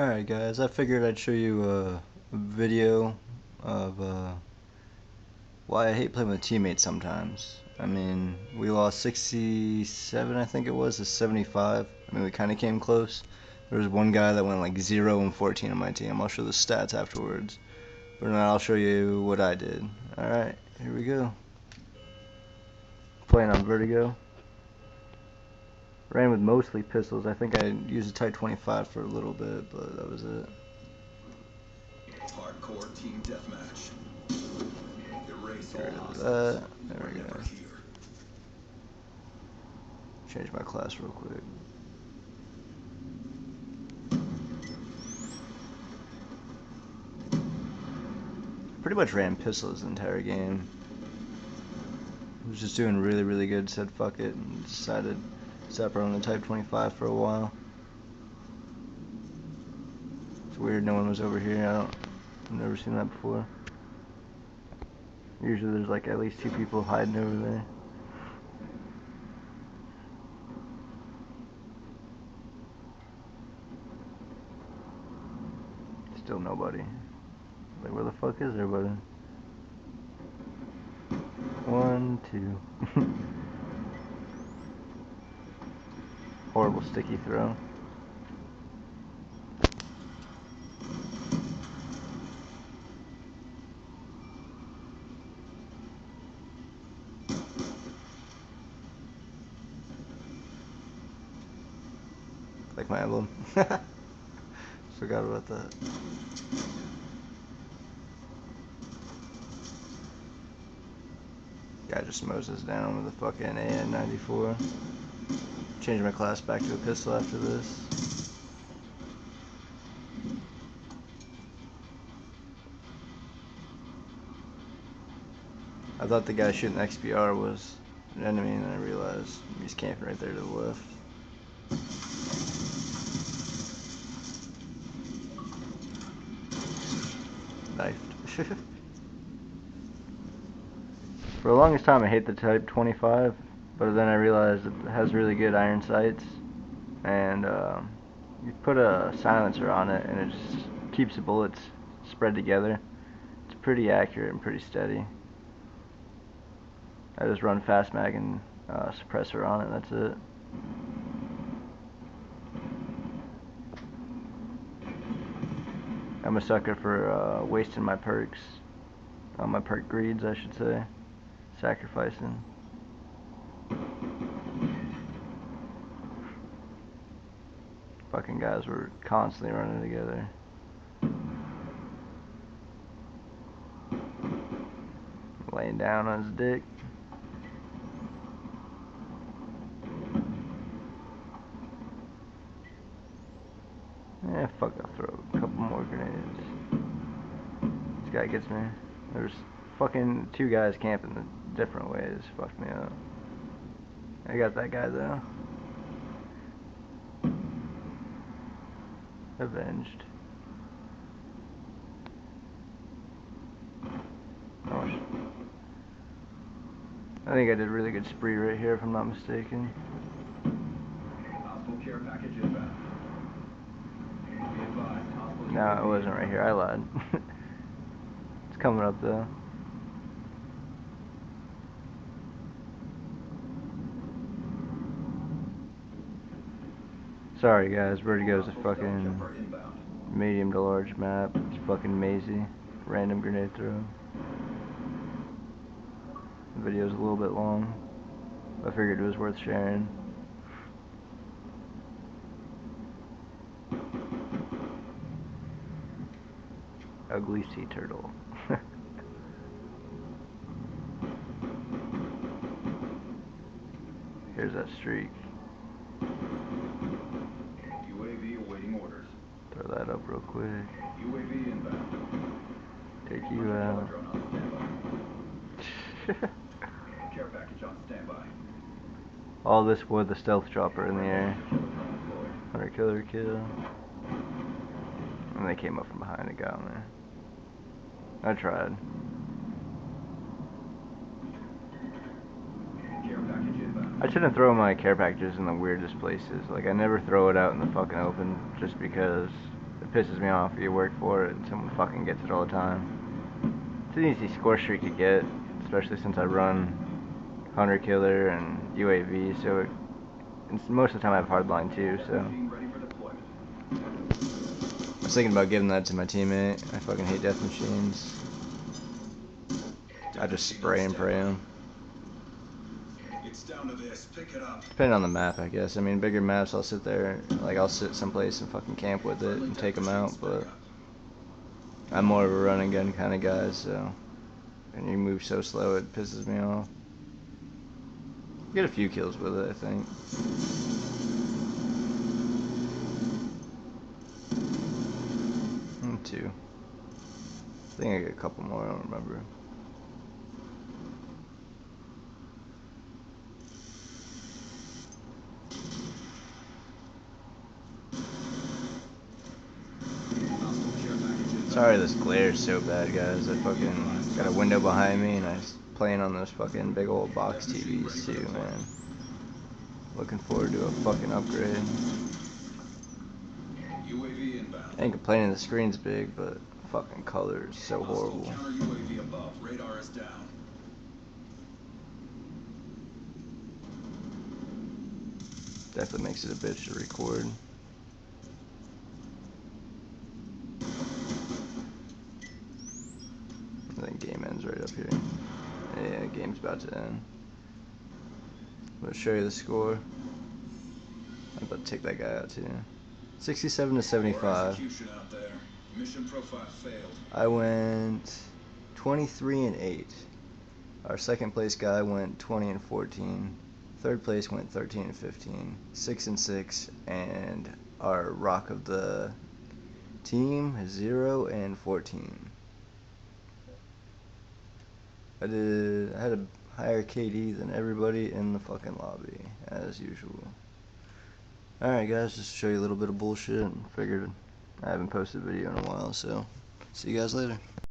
Alright guys, I figured I'd show you a video of why I hate playing with teammates sometimes. I mean, we lost 67 I think it was to 75. I mean, we kind of came close. There was one guy that went like 0 and 14 on my team. I'll show the stats afterwards. But now I'll show you what I did. Alright, here we go. Playing on Vertigo. Ran with mostly pistols. I think I used a Type 25 for a little bit, but that was it. Hardcore team deathmatch. Erase Get rid all of that. obstacles. There we go. Change my class real quick. Pretty much ran pistols the entire game. I was just doing really good, said fuck it, and decided to stop running the Type 25 for a while. It's weird no one was over here. I've never seen that before. Usually there's like at least 2 people hiding over there. Still nobody. Like, where the fuck is everybody? 1, 2. Horrible sticky throw. Like my emblem. Forgot about that. Guy just mows us down with a fucking AN-94. Change my class back to a pistol after this. I thought the guy shooting the XPR was an enemy, and then I realized he's camping right there to the left. Knifed. For the longest time I hate the Type 25, but then I realized it has really good iron sights, and you put a silencer on it and it just keeps the bullets spread together. It's pretty accurate and pretty steady. I just run fast mag and suppressor on it, that's it. I'm a sucker for wasting my perks, my perk greeds I should say, sacrificing. Fucking guys were constantly running together. Laying down on his dick. Eh, fuck, I'll throw a couple more grenades. This guy gets me. There's fucking 2 guys camping the different ways. Fucked me up. I got that guy though. Avenged. Oh, I think I did a really good spree right here if I'm not mistaken. Hospital care package inbound. No, it wasn't right here. I lied. It's coming up though. Sorry guys, Vertigo's a fucking medium to large map. It's fucking mazy. Random grenade throw. The video's a little bit long. I figured it was worth sharing. Ugly sea turtle. Here's that streak. UAV awaiting orders. Throw that up real quick. UAV inbound. Take you out. Drone on standby. Care package on standby. All this with the stealth chopper in the air. 100 killer kill. And they came up from behind and got me. I tried. I shouldn't throw my care packages in the weirdest places. Like, I never throw it out in the fucking open just because It pisses me off. You work for it and someone fucking gets it all the time. It's an easy score streak to get, especially since I run Hunter Killer and UAV, so most of the time I have hardline too, so. I was thinking about giving that to my teammate. I fucking hate death machines. I just spray and pray them. It's down to this. Pick it up. Depending on the map, I guess. I mean, bigger maps, I'll sit there, like, I'll sit someplace and fucking camp with it and take them out, but I'm more of a run and gun kind of guy, so. And you move so slow, it pisses me off. Get a few kills with it, I think. 2. I think I get a couple more, I don't remember. Sorry this glare is so bad, guys. I fucking got a window behind me and I was playing on those fucking big old box TVs too, man. Looking forward to a fucking upgrade. UAV inbound. I ain't complaining the screen's big, but fucking color is so horrible. Counter UAV above. Radar is down. Definitely makes it a bitch to record. I think game ends right up here. Yeah, game's about to end. I'm gonna show you the score. I'm about to take that guy out too. 67 to 75. Mission profile failed. I went 23 and 8. Our second place guy went 20 and 14. Third place went 13 and 15. 6 and 6. And our rock of the team is 0 and 14. I had a higher KD than everybody in the fucking lobby, as usual. Alright guys, just to show you a little bit of bullshit, and figured I haven't posted a video in a while, so see you guys later.